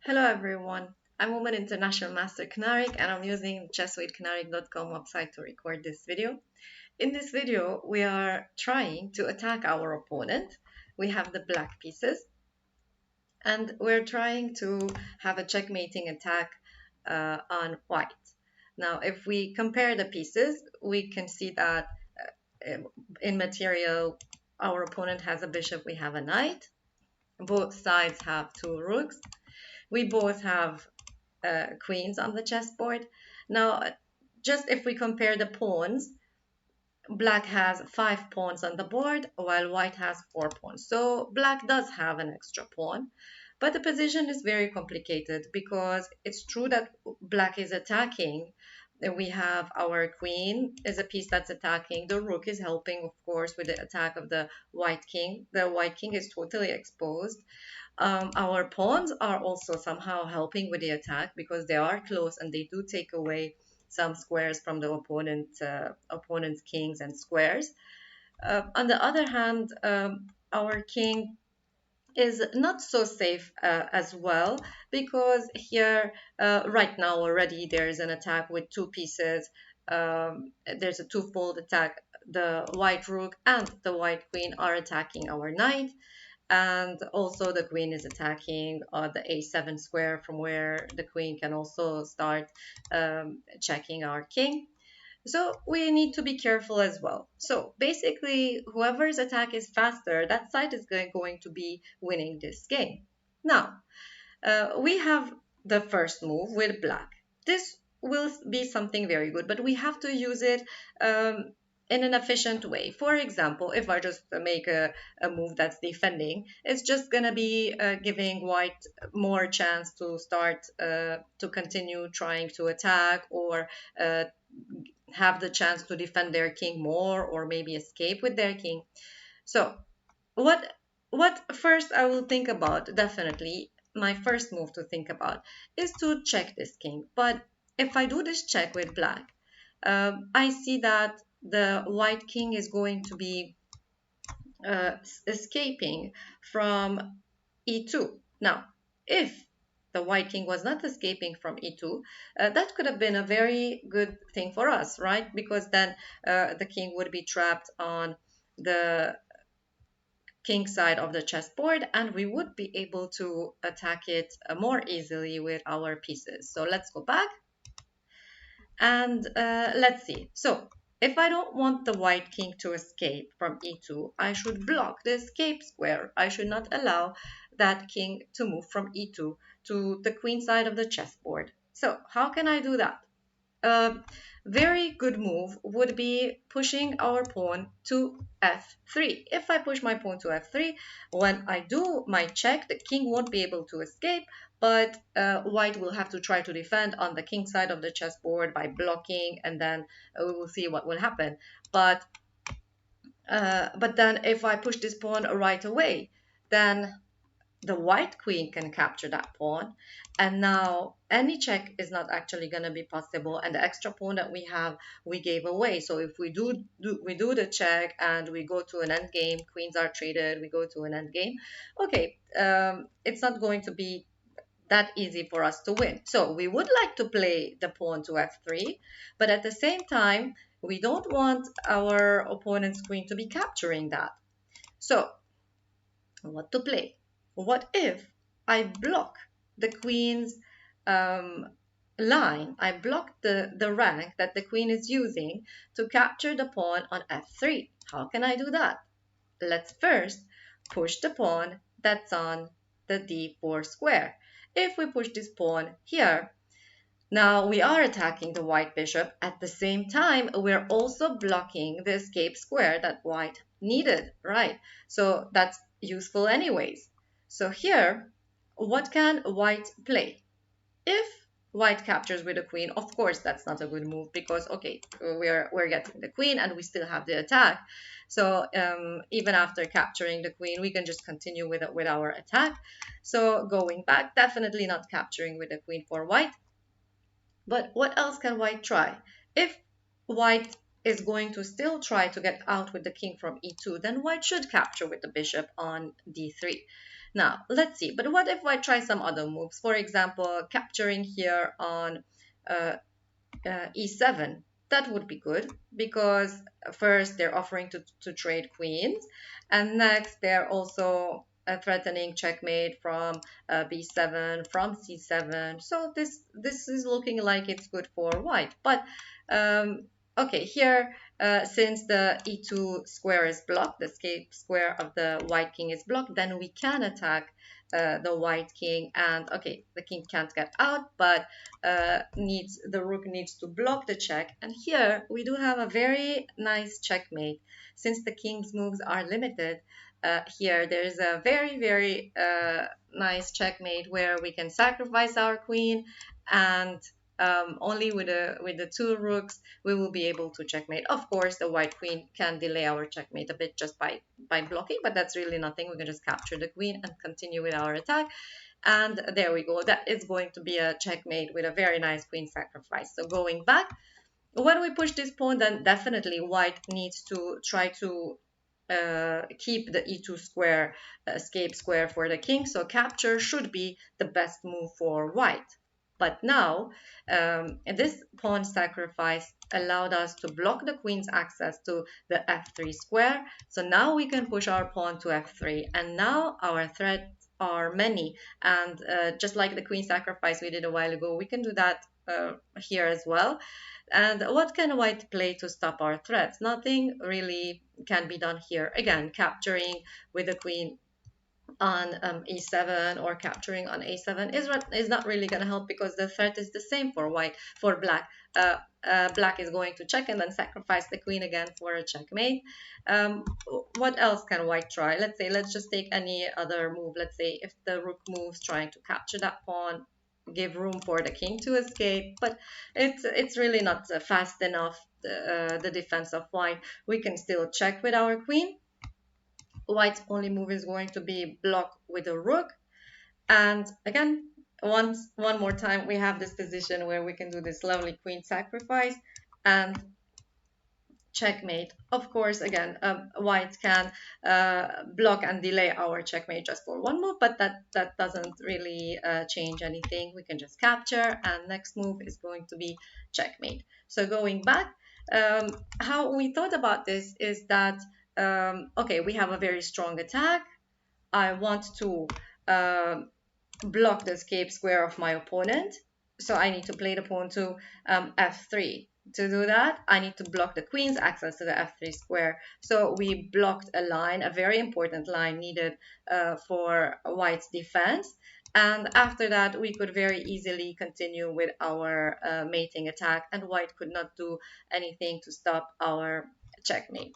Hello everyone, I'm Woman International Master Canarik and I'm using chesswithcanarik.com website to record this video. In this video, we are trying to attack our opponent. We have the black pieces and we're trying to have a checkmating attack on white. Now, if we compare the pieces, we can see that in material, our opponent has a bishop, we have a knight. Both sides have two rooks. We both have queens on the chessboard. Now, just if we compare the pawns, black has 5 pawns on the board while white has 4 pawns. So black does have an extra pawn, but the position is very complicated because it's true that black is attacking. We have our queen is a piece that's attacking. The rook is helping, of course, with the attack of the white king. The white king is totally exposed. Our pawns are also somehow helping with the attack because they are close and they do take away some squares from the opponent's kings and squares. On the other hand, our king is not so safe as well because here right now already there is an attack with two pieces. There's a twofold attack. The white rook and the white queen are attacking our knight, and also the queen is attacking the a7 square from where the queen can also start checking our king. So we need to be careful as well. So basically, whoever's attack is faster, that side is going to be winning this game. Now, we have the first move with black. This will be something very good, but we have to use it in an efficient way. For example, if I just make a move that's defending, it's just going to be giving white more chance to start to continue trying to attack or have the chance to defend their king more or maybe escape with their king. So what first I will think about, definitely my first move to think about is to check this king. But if I do this check with black, I see that the white king is going to be escaping from e2. Now, if the white king was not escaping from e2, that could have been a very good thing for us, right? Because then the king would be trapped on the king side of the chessboard and we would be able to attack it more easily with our pieces. So let's go back and let's see. So if I don't want the white king to escape from e2, I should block the escape square. I should not allow that king to move from e2 to the queen side of the chessboard. So how can I do that? A very good move would be pushing our pawn to f3. If I push my pawn to f3, when I do my check, the king won't be able to escape, but white will have to try to defend on the king side of the chessboard by blocking, and then we will see what will happen. But then if I push this pawn right away, then the white queen can capture that pawn, and now any check is not actually going to be possible, and the extra pawn that we have we gave away. So if we do the check and we go to an end game, queens are traded, we go to an end game, okay, it's not going to be that easy for us to win. So we would like to play the pawn to f3, but at the same time we don't want our opponent's queen to be capturing that. So what to play? What if I block the queen's line? I block the rank that the queen is using to capture the pawn on f3. How can I do that? Let's first push the pawn that's on the d4 square. If we push this pawn here, now we are attacking the white bishop. At the same time, we're also blocking the escape square that white needed, right? So that's useful anyways. So here, what can white play? If white captures with the queen, of course, that's not a good move because, okay, we're getting the queen and we still have the attack. So even after capturing the queen, we can just continue with our attack. So going back, definitely not capturing with the queen for white. But what else can white try? If white is going to still try to get out with the king from e2, then white should capture with the bishop on d3. Now, let's see. But what if I try some other moves? For example, capturing here on uh, e7. That would be good because first they're offering to trade queens, and next they're also threatening checkmate from b7, from c7. So this is looking like it's good for white. But okay, here since the e2 square is blocked, the escape square of the white king is blocked, then we can attack the white king. And okay, the king can't get out, but the rook needs to block the check. And here we do have a very nice checkmate. Since the king's moves are limited, here there's a very nice checkmate where we can sacrifice our queen, and only with the two rooks we will be able to checkmate. Of course, the white queen can delay our checkmate a bit just by blocking, but that's really nothing. We can just capture the queen and continue with our attack. And there we go. That is going to be a checkmate with a very nice queen sacrifice. So going back, when we push this pawn, then definitely white needs to try to keep the e2 square, escape square for the king. So capture should be the best move for white. But now, this pawn sacrifice allowed us to block the queen's access to the f3 square. So now we can push our pawn to f3. And now our threats are many. And just like the queen sacrifice we did a while ago, we can do that here as well. And what can white play to stop our threats? Nothing really can be done here. Again, capturing with the queen on e7 or capturing on a7 is not really going to help because the threat is the same for white. For black, black is going to check and then sacrifice the queen again for a checkmate. What else can white try? Let's just take any other move. Let's say if the rook moves trying to capture that pawn, give room for the king to escape, but it's really not fast enough, the defense of white. We can still check with our queen. White's only move is going to be block with a rook. And again, one more time, we have this position where we can do this lovely queen sacrifice and checkmate. Of course, again, white can block and delay our checkmate just for one move, but that doesn't really change anything. We can just capture, and next move is going to be checkmate. So going back, how we thought about this is that, okay, we have a very strong attack. I want to block the escape square of my opponent, so I need to play the pawn to f3. To do that, I need to block the queen's access to the f3 square. So we blocked a line, a very important line needed for white's defense. And after that, we could very easily continue with our mating attack, and white could not do anything to stop our checkmate.